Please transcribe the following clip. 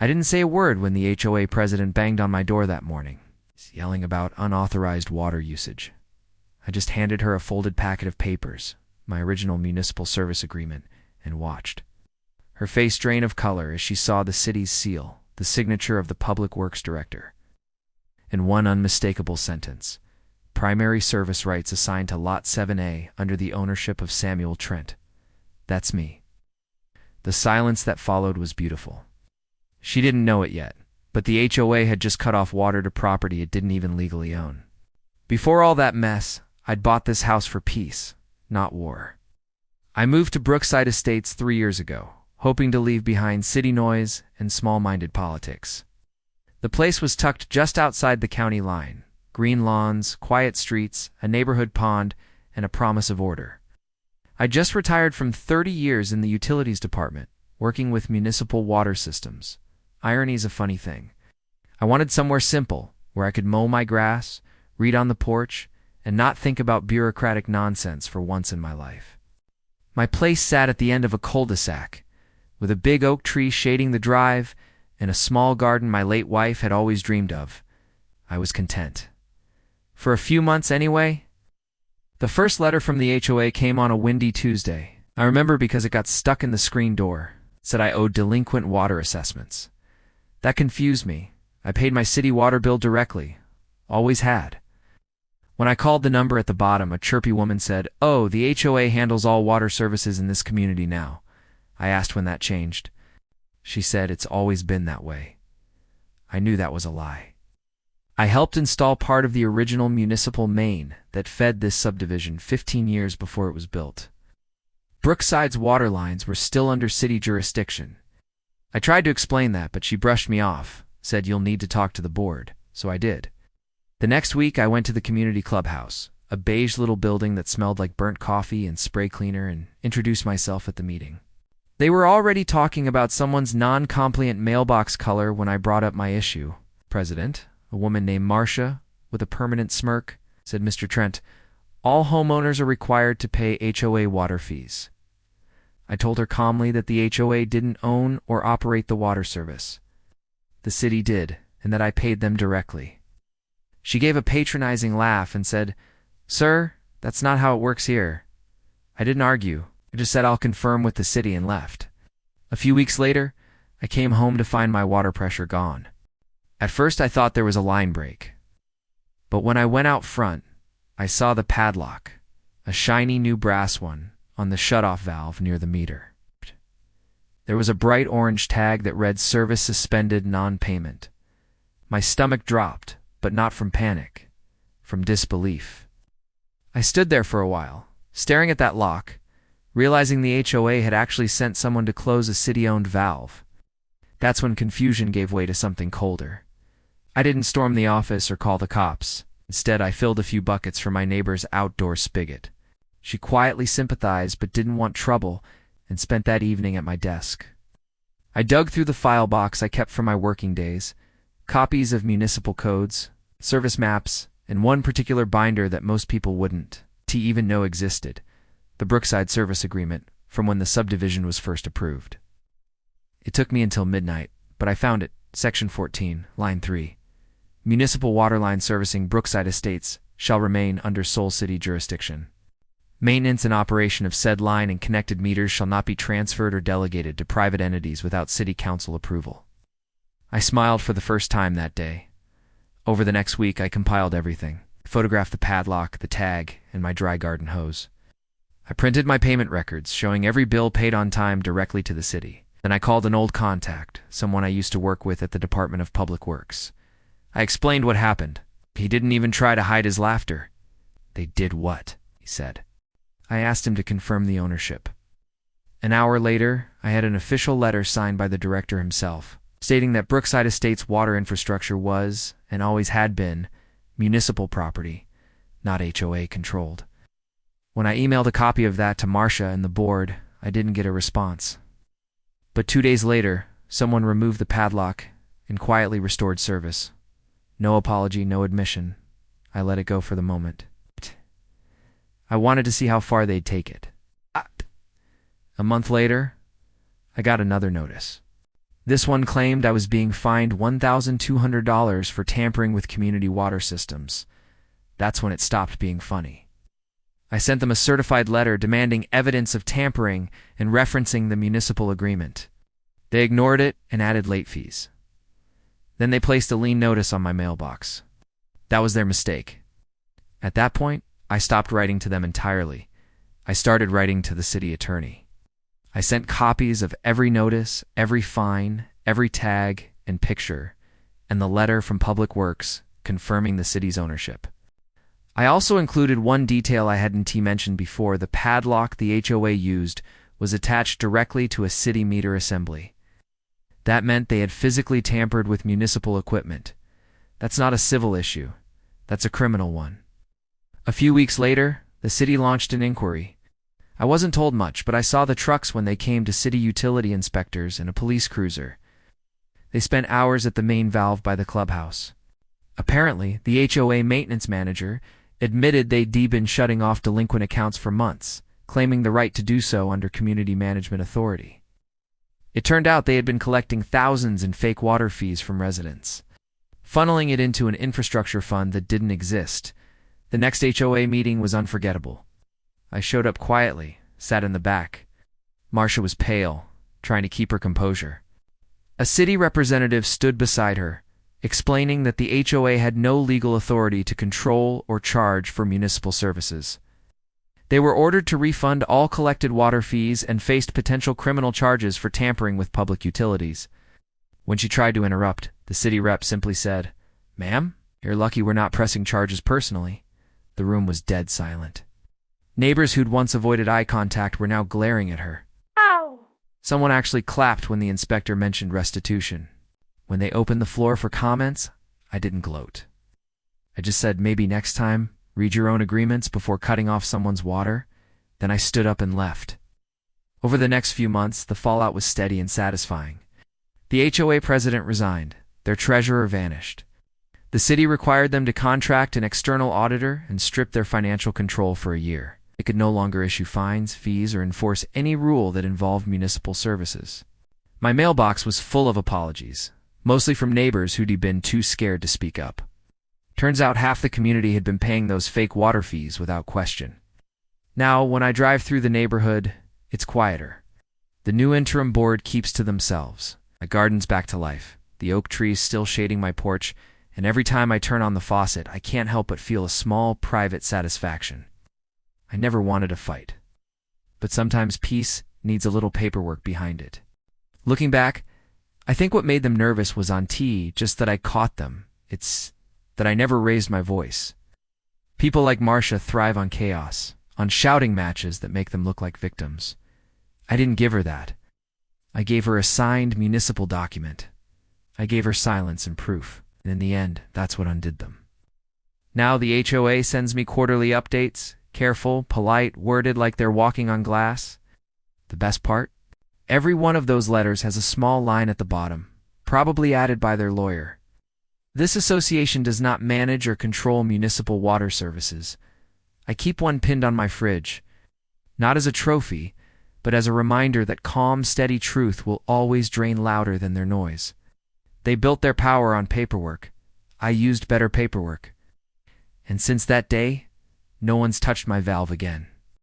I didn't say a word when the HOA president banged on my door that morning, yelling about unauthorized water usage. I just handed her a folded packet of papers, my original municipal service agreement, and watched. Her face drain of color as she saw the city's seal, the signature of the Public Works Director. In one unmistakable sentence, primary service rights assigned to Lot 7A under the ownership of Samuel Trent. That's me. The silence that followed was beautiful. She didn't know it yet, but the HOA had just cut off water to property it didn't even legally own. Before all that mess, I'd bought this house for peace, not war. I moved to Brookside Estates 3 years ago, hoping to leave behind city noise and small-minded politics. The place was tucked just outside the county line. Green lawns, quiet streets, a neighborhood pond, and a promise of order. I just retired from 30 years in the utilities department, working with municipal water systems. Irony's a funny thing. I wanted somewhere simple, where I could mow my grass, read on the porch, and not think about bureaucratic nonsense for once in my life. My place sat at the end of a cul-de-sac, with a big oak tree shading the drive and a small garden my late wife had always dreamed of. I was content. For a few months anyway. The first letter from the HOA came on a windy Tuesday. I remember because it got stuck in the screen door. It said I owed delinquent water assessments. That confused me. I paid my city water bill directly. Always had. When I called the number at the bottom, a chirpy woman said, "Oh, the HOA handles all water services in this community now." I asked when that changed. She said it's always been that way. I knew that was a lie. I helped install part of the original municipal main that fed this subdivision 15 years before it was built. Brookside's water lines were still under city jurisdiction. I tried to explain that, but she brushed me off, said you'll need to talk to the board, so I did. The next week I went to the community clubhouse, a beige little building that smelled like burnt coffee and spray cleaner, and introduced myself at the meeting. They were already talking about someone's non-compliant mailbox color when I brought up my issue. President, a woman named Marcia, with a permanent smirk, said, "Mr. Trent, all homeowners are required to pay HOA water fees." I told her calmly that the HOA didn't own or operate the water service. The city did, and that I paid them directly. She gave a patronizing laugh and said, "Sir, that's not how it works here." I didn't argue. I just said I'll confirm with the city and left. A few weeks later, I came home to find my water pressure gone. At first I thought there was a line break. But when I went out front, I saw the padlock, a shiny new brass one, on the shutoff valve near the meter. There was a bright orange tag that read "Service Suspended, Non-Payment." My stomach dropped, but not from panic, from disbelief. I stood there for a while, staring at that lock, realizing the HOA had actually sent someone to close a city-owned valve. That's when confusion gave way to something colder. I didn't storm the office or call the cops. Instead, I filled a few buckets from my neighbor's outdoor spigot. She quietly sympathized but didn't want trouble, and spent that evening at my desk. I dug through the file box I kept from my working days, copies of municipal codes, service maps, and one particular binder that most people wouldn't even know existed, the Brookside Service Agreement, from when the subdivision was first approved. It took me until midnight, but I found it, Section 14, Line 3. Municipal water line servicing Brookside Estates shall remain under sole city jurisdiction. Maintenance and operation of said line and connected meters shall not be transferred or delegated to private entities without city council approval. I smiled for the first time that day. Over the next week, I compiled everything. I photographed the padlock, the tag, and my dry garden hose. I printed my payment records, showing every bill paid on time directly to the city. Then I called an old contact, someone I used to work with at the Department of Public Works. I explained what happened. He didn't even try to hide his laughter. "They did what?" he said. I asked him to confirm the ownership. An hour later, I had an official letter signed by the director himself, stating that Brookside Estates water infrastructure was, and always had been, municipal property, not HOA controlled. When I emailed a copy of that to Marcia and the board, I didn't get a response. But 2 days later, someone removed the padlock and quietly restored service. No apology, no admission. I let it go for the moment. I wanted to see how far they'd take it. A month later, I got another notice. This one claimed I was being fined $1,200 for tampering with community water systems. That's when it stopped being funny. I sent them a certified letter demanding evidence of tampering and referencing the municipal agreement. They ignored it and added late fees. Then they placed a lien notice on my mailbox. That was their mistake. At that point, I stopped writing to them entirely. I started writing to the city attorney. I sent copies of every notice, every fine, every tag and picture, and the letter from Public Works confirming the city's ownership. I also included one detail I hadn't mentioned before. The padlock the HOA used was attached directly to a city meter assembly. That meant they had physically tampered with municipal equipment. That's not a civil issue. That's a criminal one. A few weeks later, the city launched an inquiry. I wasn't told much, but I saw the trucks when they came to city utility inspectors and a police cruiser. They spent hours at the main valve by the clubhouse. Apparently, the HOA maintenance manager admitted they'd been shutting off delinquent accounts for months, claiming the right to do so under community management authority. It turned out they had been collecting thousands in fake water fees from residents, funneling it into an infrastructure fund that didn't exist. The next HOA meeting was unforgettable. I showed up quietly, sat in the back. Marcia was pale, trying to keep her composure. A city representative stood beside her, explaining that the HOA had no legal authority to control or charge for municipal services. They were ordered to refund all collected water fees and faced potential criminal charges for tampering with public utilities. When she tried to interrupt, the city rep simply said, "Ma'am, you're lucky we're not pressing charges personally." The room was dead silent. Neighbors who'd once avoided eye contact were now glaring at her. Ow! Someone actually clapped when the inspector mentioned restitution. When they opened the floor for comments, I didn't gloat. I just said, maybe next time, read your own agreements before cutting off someone's water. Then I stood up and left. Over the next few months, the fallout was steady and satisfying. The HOA president resigned. Their treasurer vanished. The city required them to contract an external auditor and strip their financial control for a year. They could no longer issue fines, fees, or enforce any rule that involved municipal services. My mailbox was full of apologies, mostly from neighbors who'd been too scared to speak up. Turns out half the community had been paying those fake water fees without question. Now, when I drive through the neighborhood, it's quieter. The new interim board keeps to themselves. My garden's back to life, the oak trees still shading my porch, and every time I turn on the faucet, I can't help but feel a small, private satisfaction. I never wanted a fight. But sometimes peace needs a little paperwork behind it. Looking back, I think what made them nervous was on just that I caught them. It's that I never raised my voice. People like Marcia thrive on chaos, on shouting matches that make them look like victims. I didn't give her that. I gave her a signed municipal document. I gave her silence and proof, and in the end, that's what undid them. Now the HOA sends me quarterly updates, careful, polite, worded like they're walking on glass. The best part? Every one of those letters has a small line at the bottom, probably added by their lawyer. This association does not manage or control municipal water services. I keep one pinned on my fridge, not as a trophy, but as a reminder that calm, steady truth will always drain louder than their noise. They built their power on paperwork. I used better paperwork. And since that day, no one's touched my valve again.